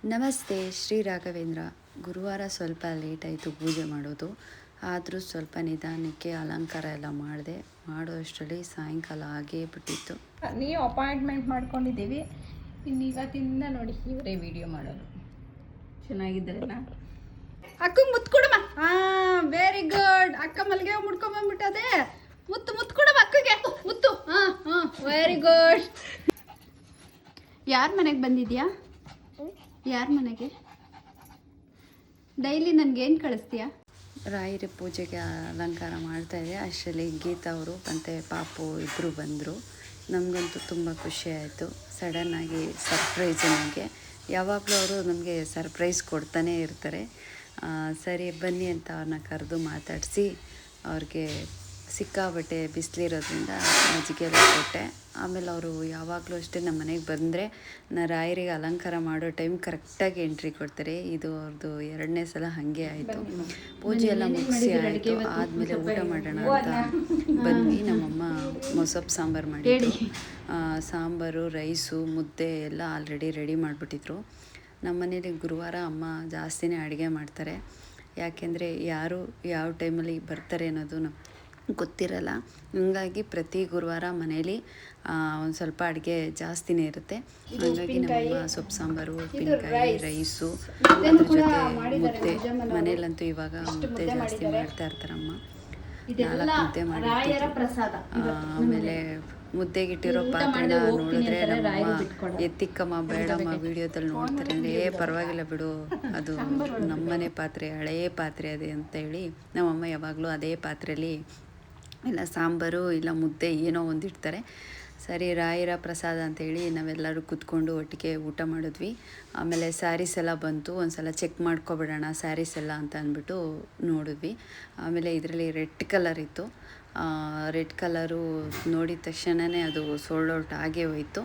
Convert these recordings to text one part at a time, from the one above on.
ನಮಸ್ತೆ. ಶ್ರೀ ರಾಘವೇಂದ್ರ. ಗುರುವಾರ ಸ್ವಲ್ಪ ಲೇಟ್ ಆಯಿತು ಪೂಜೆ ಮಾಡೋದು. ಆದರೂ ಸ್ವಲ್ಪ ನಿಧಾನಕ್ಕೆ ಅಲಂಕಾರ ಎಲ್ಲ ಮಾಡಿದೆ. ಮಾಡೋ ಅಷ್ಟರಲ್ಲಿ ಸಾಯಂಕಾಲ ಆಗೇ ಬಿಟ್ಟಿತ್ತು. ನೀವು ಅಪಾಯಿಂಟ್ಮೆಂಟ್ ಮಾಡ್ಕೊಂಡಿದ್ದೀವಿ. ಇನ್ನು ಇವತ್ತಿಂದ ನೋಡಿ ಇವರೇ ವಿಡಿಯೋ ಮಾಡೋದು. ಚೆನ್ನಾಗಿದ್ದಾರಲ್ಲ. ಅಕ್ಕಂಗೆ ಮುತ್ತು ಕೊಡಮ್ಮ. Very good. ಅಕ್ಕ ಮಲ್ಗೆ ಮುಡ್ಕೊಂಬಂದ್ಬಿಟ್ಟದೆ. ಮುತ್ತು ಕೊಡಮ್ಮ ಅಕ್ಕಗೆ. ಮುತ್ತು. Very good. ಯಾರ ಮನೆಗೆ ಬಂದಿದ್ಯಾ? ಯಾರ ಮನೆಗೆ? ಡೈಲಿ ನನಗೇನು ಕಳಿಸ್ತೀಯಾ? ರಾಯರ ಪೂಜೆಗೆ ಅಲಂಕಾರ ಮಾಡ್ತಾಯಿದ್ದೆ. ಅಷ್ಟರಲ್ಲಿ ಗೀತಾ ಅವರು ಮತ್ತು ಪಾಪು ಇಬ್ಬರು ಬಂದರು. ನಮಗಂತೂ ತುಂಬ ಖುಷಿ ಆಯಿತು. ಸಡನ್ನಾಗಿ ಸರ್ಪ್ರೈಸ್ ನನಗೆ. ಯಾವಾಗಲೂ ಅವರು ನಮಗೆ ಸರ್ಪ್ರೈಸ್ ಕೊಡ್ತಾನೇ ಇರ್ತಾರೆ. ಸರಿ ಬನ್ನಿ ಅಂತ ಅವ್ರನ್ನ ಕರೆದು ಮಾತಾಡಿಸಿ ಅವ್ರಿಗೆ ಸಿಕ್ಕಾಬಟ್ಟೆ ಬಿಸಿಲಿರೋದ್ರಿಂದ ಮಜ್ಜಿಗೆ ಎಲ್ಲ ಕೊಟ್ಟೆ. ಆಮೇಲೆ ಅವರು ಯಾವಾಗಲೂ ಅಷ್ಟೇ ನಮ್ಮ ಮನೆಗೆ ಬಂದರೆ ರಾಯರಿಗೆ ಅಲಂಕಾರ ಮಾಡೋ ಟೈಮ್ ಕರೆಕ್ಟಾಗಿ ಎಂಟ್ರಿ ಕೊಡ್ತಾರೆ. ಇದು ಅವ್ರದ್ದು 2ನೇ ಸಲ ಹಾಗೆ ಆಯಿತು. ಪೂಜೆ ಎಲ್ಲ ಮುಗಿಸಿ ಆಯಿತು. ಆದಮೇಲೆ ಊಟ ಮಾಡೋಣ ಅಂತ ಬಂದ್ವಿ. ನಮ್ಮಮ್ಮ ಮೊಸಪ್ಪು ಸಾಂಬಾರು ಮಾಡಿದ್ರು. ಸಾಂಬಾರು, ರೈಸು, ಮುದ್ದೆ ಎಲ್ಲ ಆಲ್ರೆಡಿ ರೆಡಿ ಮಾಡಿಬಿಟ್ಟಿದ್ರು. ನಮ್ಮ ಮನೇಲಿ ಗುರುವಾರ ಅಮ್ಮ ಜಾಸ್ತಿನೇ ಅಡುಗೆ ಮಾಡ್ತಾರೆ. ಯಾಕೆಂದರೆ ಯಾರು ಯಾವ ಟೈಮಲ್ಲಿ ಬರ್ತಾರೆ ಅನ್ನೋದು ಗೊತ್ತಿರಲ್ಲ. ಹಂಗಾಗಿ ಪ್ರತಿ ಗುರುವಾರ ಮನೇಲಿ ಒಂದು ಸ್ವಲ್ಪ ಅಡುಗೆ ಜಾಸ್ತಿನೇ ಇರುತ್ತೆ. ಹಾಗಾಗಿ ನಮ್ಮಮ್ಮ ಸೊಪ್ಪು ಸಾಂಬಾರು, ಉಪ್ಪಿನಕಾಯಿ, ರೈಸು, ಅದ್ರ ಜೊತೆ ಮುದ್ದೆ. ಮನೇಲಂತೂ ಇವಾಗ ಮುದ್ದೆ ಜಾಸ್ತಿ ಮಾಡ್ತಾ ಇರ್ತಾರಮ್ಮ. 4 ಮುದ್ದೆ ಮಾಡಿರ್ತಿದ್ರು. ಆಮೇಲೆ ಮುದ್ದೆಗಿಟ್ಟಿರೋ ಪಾತ್ರೆನ ನೋಡಿದ್ರೆ ನಮ್ಮಮ್ಮ ಎತ್ತಿಕ್ಕಮ್ಮ ಬೇಡಮ್ಮ ವಿಡಿಯೋದಲ್ಲಿ ನೋಡ್ತಾರೆ ಅಂದರೆ ಪರವಾಗಿಲ್ಲ ಬಿಡು, ಅದು ನಮ್ಮನೆ ಪಾತ್ರೆ, ಹಳೆಯ ಪಾತ್ರೆ ಅದೇ ಅಂತೇಳಿ ನಮ್ಮಮ್ಮ ಯಾವಾಗಲೂ ಅದೇ ಪಾತ್ರೆಯಲ್ಲಿ ಇಲ್ಲ ಸಾಂಬಾರು ಇಲ್ಲ ಮುದ್ದೆ ಏನೋ ಒಂದಿಡ್ತಾರೆ. ಸರಿ ರಾಯರ ಪ್ರಸಾದ ಅಂತೇಳಿ ನಾವೆಲ್ಲರೂ ಕೂತ್ಕೊಂಡು ಒಟ್ಟಿಗೆ ಊಟ ಮಾಡಿದ್ವಿ. ಆಮೇಲೆ ಸ್ಯಾರೀಸ್ ಎಲ್ಲ ಬಂತು. ಒಂದು ಸಲ ಚೆಕ್ ಮಾಡ್ಕೊಬಿಡೋಣ ಸ್ಯಾರೀಸ್ ಎಲ್ಲ ಅಂತ ಅಂದ್ಬಿಟ್ಟು ನೋಡಿದ್ವಿ. ಆಮೇಲೆ ಇದರಲ್ಲಿ ರೆಡ್ ಕಲರ್ ಇತ್ತು. ರೆಡ್ ಕಲರು ನೋಡಿದ ತಕ್ಷಣವೇ ಅದು ಸೋಲ್ಡ್ ಔಟ್ ಆಗೇ ಹೋಯಿತು.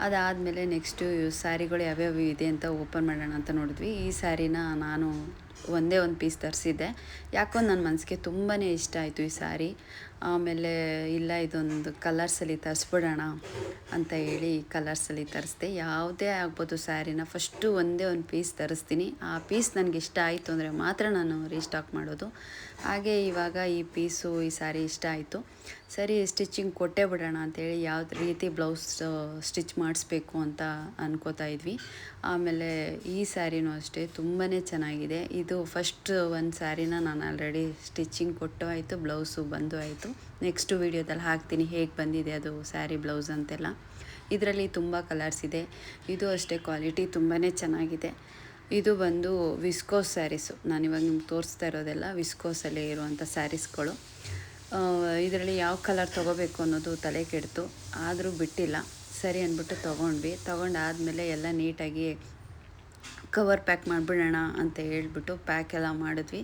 ಅದಾದಮೇಲೆ ನೆಕ್ಸ್ಟು ಸ್ಯಾರಿಗಳು ಯಾವ್ಯಾವ ಇದೆ ಅಂತ ಓಪನ್ ಮಾಡೋಣ ಅಂತ ನೋಡಿದ್ವಿ. ಈ ಸ್ಯಾರಿನ ನಾನು ಒಂದೇ ಒಂದು ಪೀಸ್ ತರಿಸಿದ್ದೆ. ಯಾಕೋ ನನ್ನ ಮನಸ್ಸಿಗೆ ತುಂಬಾ ಇಷ್ಟ ಆಯಿತು ಈ ಸ್ಯಾರಿ. ಆಮೇಲೆ ಇಲ್ಲ ಇದೊಂದು ಕಲರ್ಸಲ್ಲಿ ತರಿಸ್ಬಿಡೋಣ ಅಂತ ಹೇಳಿ ಕಲರ್ಸಲ್ಲಿ ತರಿಸ್ದೆ. ಯಾವುದೇ ಆಗ್ಬೋದು ಸ್ಯಾರಿನ ಫಸ್ಟು ಒಂದೇ ಒಂದು ಪೀಸ್ ತರಿಸ್ತೀನಿ. ಆ ಪೀಸ್ ನನಗೆ ಇಷ್ಟ ಆಯಿತು ಅಂದರೆ ಮಾತ್ರ ನಾನು ರೀಸ್ಟಾಕ್ ಮಾಡೋದು. ಹಾಗೆ ಇವಾಗ ಈ ಪೀಸು ಈ ಸ್ಯಾರಿ ಇಷ್ಟ ಆಯಿತು. ಸರಿ ಸ್ಟಿಚಿಂಗ್ ಕೊಟ್ಟೇ ಬಿಡೋಣ ಅಂಥೇಳಿ ಯಾವ ರೀತಿ ಬ್ಲೌಸ್ ಸ್ಟಿಚ್ ಮಾಡಿಸ್ಬೇಕು ಅಂತ ಅನ್ಕೋತಾ ಇದ್ವಿ. ಆಮೇಲೆ ಈ ಸ್ಯಾರಿನೂ ಅಷ್ಟೇ ತುಂಬಾ ಚೆನ್ನಾಗಿದೆ. ಇದು ಫಸ್ಟ್ ಒಂದು ಸ್ಯಾರಿನ ನಾನು ಆಲ್ರೆಡಿ ಸ್ಟಿಚಿಂಗ್ ಕೊಟ್ಟು ಆಯಿತು, ಬ್ಲೌಸು ಬಂದು ಆಯಿತು. ನೆಕ್ಸ್ಟು ವೀಡಿಯೋದಲ್ಲಿ ಹಾಕ್ತೀನಿ ಹೇಗೆ ಬಂದಿದೆ ಅದು ಸ್ಯಾರಿ ಬ್ಲೌಸ್ ಅಂತೆಲ್ಲ. ಇದರಲ್ಲಿ ತುಂಬ ಕಲರ್ಸ್ ಇದೆ. ಇದು ಅಷ್ಟೇ ಕ್ವಾಲಿಟಿ ತುಂಬಾ ಚೆನ್ನಾಗಿದೆ. ಇದು ಬಂದು ವಿಸ್ಕೋಸ್ ಸ್ಯಾರೀಸು. ನಾನಿವಾಗ ನಿಮ್ಗೆ ತೋರಿಸ್ತಾ ಇರೋದೆಲ್ಲ ವಿಸ್ಕೋಸಲ್ಲೇ ಇರುವಂಥ ಸ್ಯಾರೀಸ್ಗಳು. ಇದರಲ್ಲಿ ಯಾವ ಕಲರ್ ತೊಗೋಬೇಕು ಅನ್ನೋದು ತಲೆ ಕೆಡ್ತು. ಆದರೂ ಬಿಟ್ಟಿಲ್ಲ. ಸರಿ ಅಂದ್ಬಿಟ್ಟು ತೊಗೊಂಡಾದಮೇಲೆ ಎಲ್ಲ ನೀಟಾಗಿ ಕವರ್ ಪ್ಯಾಕ್ ಮಾಡಿಬಿಡೋಣ ಅಂತ ಹೇಳ್ಬಿಟ್ಟು ಪ್ಯಾಕ್ ಎಲ್ಲ ಮಾಡಿದ್ವಿ.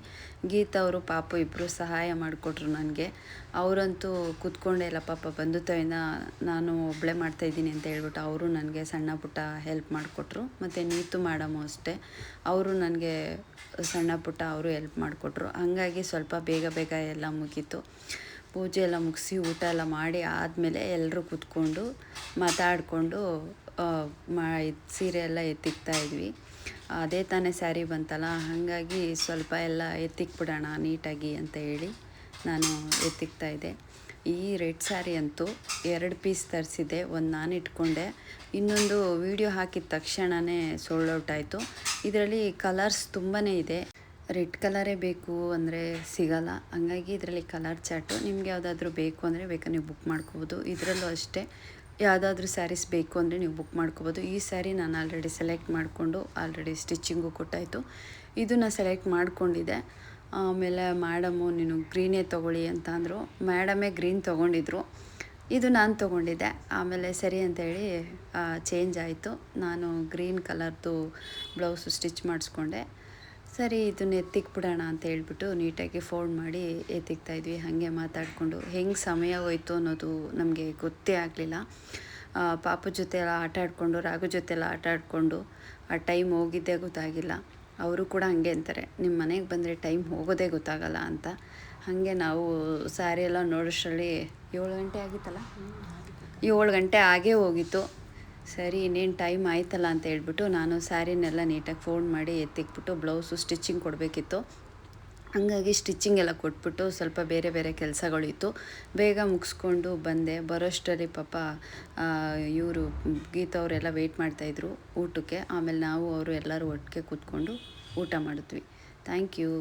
ಗೀತಾ ಅವರು ಪಾಪು ಇಬ್ಬರು ಸಹಾಯ ಮಾಡಿಕೊಟ್ರು ನನಗೆ. ಅವರಂತೂ ಕೂತ್ಕೊಂಡೇ ಇಲ್ಲ ಪಾಪ. ಬಂಧುತ್ವದಿಂದ ನಾನು ಒಬ್ಬಳೇ ಮಾಡ್ತಾಯಿದ್ದೀನಿ ಅಂತ ಹೇಳ್ಬಿಟ್ಟು ಅವರು ನನಗೆ ಸಣ್ಣ ಪುಟ್ಟ ಹೆಲ್ಪ್ ಮಾಡಿಕೊಟ್ರು. ಮತ್ತು ನೀತು ಮೇಡಮು ಅಷ್ಟೇ, ಅವರು ನನಗೆ ಸಣ್ಣ ಪುಟ್ಟ ಅವರು ಹೆಲ್ಪ್ ಮಾಡಿಕೊಟ್ರು. ಹಾಗಾಗಿ ಸ್ವಲ್ಪ ಬೇಗ ಎಲ್ಲ ಮುಗೀತು. ಪೂಜೆ ಎಲ್ಲ ಮುಗಿಸಿ ಊಟ ಎಲ್ಲ ಮಾಡಿ ಆದಮೇಲೆ ಎಲ್ಲರೂ ಕೂತ್ಕೊಂಡು ಮಾತಾಡಿಕೊಂಡು ಸೀರೆ ಎಲ್ಲ ಎತ್ತಿಕ್ತಾಯಿದ್ವಿ. ಅದೇ ತಾನೇ ಸ್ಯಾರಿ ಬಂತಲ್ಲ, ಹಾಗಾಗಿ ಸ್ವಲ್ಪ ಎಲ್ಲ ಎತ್ತಿಕ್ಬಿಡೋಣ ನೀಟಾಗಿ ಅಂತ ಹೇಳಿ ನಾನು ಎತ್ತಿಕ್ತಾಯಿದ್ದೆ. ಈ ರೆಡ್ ಸ್ಯಾರಿ ಅಂತೂ 2 ಪೀಸ್ ತರಿಸಿದ್ದೆ. ಒಂದು ನಾನು ಇಟ್ಕೊಂಡೆ, ಇನ್ನೊಂದು ವಿಡಿಯೋ ಹಾಕಿದ ತಕ್ಷಣವೇ ಸೋಲ್ಡ್ ಔಟ್ ಆಯಿತು. ಇದರಲ್ಲಿ ಕಲರ್ಸ್ ತುಂಬಾ ಇದೆ. ರೆಡ್ ಕಲರೇ ಬೇಕು ಅಂದರೆ ಸಿಗಲ್ಲ. ಹಂಗಾಗಿ ಇದರಲ್ಲಿ ಕಲರ್ ಚಾರ್ಟು. ನಿಮ್ಗೆ ಯಾವುದಾದ್ರೂ ಬೇಕು ಅಂದರೆ ಬೇಕಾದ್ರೆ ನೀವು ಬುಕ್ ಮಾಡ್ಕೋಬೋದು. ಇದರಲ್ಲೂ ಅಷ್ಟೇ ಯಾವುದಾದ್ರೂ ಸ್ಯಾರೀಸ್ ಬೇಕು ಅಂದರೆ ನೀವು ಬುಕ್ ಮಾಡ್ಕೋಬೋದು. ಈ ಸ್ಯಾರಿ ನಾನು ಆಲ್ರೆಡಿ ಸೆಲೆಕ್ಟ್ ಮಾಡಿಕೊಂಡು ಆಲ್ರೆಡಿ ಸ್ಟಿಚಿಂಗು ಕೊಟ್ಟಾಯಿತು. ಇದನ್ನು ಸೆಲೆಕ್ಟ್ ಮಾಡ್ಕೊಂಡಿದ್ದೆ. ಆಮೇಲೆ ಮೇಡಮು ನೀನು ಗ್ರೀನೇ ತೊಗೊಳ್ಳಿ ಅಂತ ಅಂದರು. ಮೇಡಮೇ ಗ್ರೀನ್ ತೊಗೊಂಡಿದ್ರು, ಇದು ನಾನು ತೊಗೊಂಡಿದ್ದೆ. ಆಮೇಲೆ ಸರಿ ಅಂತೇಳಿ ಚೇಂಜ್ ಆಯಿತು. ನಾನು ಗ್ರೀನ್ ಕಲರ್ದು ಬ್ಲೌಸು ಸ್ಟಿಚ್ ಮಾಡಿಸ್ಕೊಂಡೆ. ಸರಿ ಇದನ್ನು ಎತ್ತಿಕ್ಬಿಡೋಣ ಅಂತ ಹೇಳ್ಬಿಟ್ಟು ನೀಟಾಗಿ ಫೋಲ್ಡ್ ಮಾಡಿ ಎತ್ತಿಕ್ತಾಯಿದ್ವಿ. ಹಾಗೆ ಮಾತಾಡಿಕೊಂಡು ಹೆಂಗೆ ಸಮಯ ಹೋಯ್ತು ಅನ್ನೋದು ನಮಗೆ ಗೊತ್ತೇ ಆಗಲಿಲ್ಲ. ಪಾಪು ಜೊತೆ ಎಲ್ಲ ಆಟ ಆಡಿಕೊಂಡು ರಾಘು ಜೊತೆ ಎಲ್ಲ ಆಟ ಆಡಿಕೊಂಡು ಆ ಟೈಮ್ ಹೋಗಿದ್ದೇ ಗೊತ್ತಾಗಿಲ್ಲ. ಅವರು ಕೂಡ ಹಾಗೆ ಅಂತಾರೆ, ನಿಮ್ಮ ಮನೆಗೆ ಬಂದರೆ ಟೈಮ್ ಹೋಗೋದೇ ಗೊತ್ತಾಗಲ್ಲ ಅಂತ. ಹಾಗೆ ನಾವು ಸ್ಯಾರಿ ಎಲ್ಲ ನೋಡೋಷ್ಟರಲ್ಲಿ 7 ಗಂಟೆ ಆಗಿತ್ತಲ್ಲ, 7 ಗಂಟೆ ಆಗೇ ಹೋಗಿತ್ತು. ಸರಿ ಇನ್ನೇನು ಟೈಮ್ ಆಯ್ತಲ್ಲ ಅಂತ ಹೇಳ್ಬಿಟ್ಟು ನಾನು ಸ್ಯಾರಿನೆಲ್ಲ ನೀಟಾಗಿ ಫೋಲ್ಡ್ ಮಾಡಿ ಎತ್ತಿಕ್ಬಿಟ್ಟು ಬ್ಲೌಸು ಸ್ಟಿಚಿಂಗ್ ಕೊಡಬೇಕಿತ್ತು. ಹಾಗಾಗಿ ಸ್ಟಿಚಿಂಗ್ ಎಲ್ಲ ಕೊಟ್ಬಿಟ್ಟು ಸ್ವಲ್ಪ ಬೇರೆ ಬೇರೆ ಕೆಲಸಗಳಿತ್ತು, ಬೇಗ ಮುಗಿಸ್ಕೊಂಡು ಬಂದೆ. ಬರೋಷ್ಟರಲ್ಲಿ ಪಾಪ ಇವರು ಗೀತಾ ಅವರೆಲ್ಲ ವೆಯ್ಟ್ ಮಾಡ್ತಾಯಿದ್ರು ಊಟಕ್ಕೆ. ಆಮೇಲೆ ನಾವು ಅವರು ಎಲ್ಲರೂ ಒಟ್ಟಿಗೆ ಕೂತ್ಕೊಂಡು ಊಟ ಮಾಡಿದ್ವಿ. Thank you.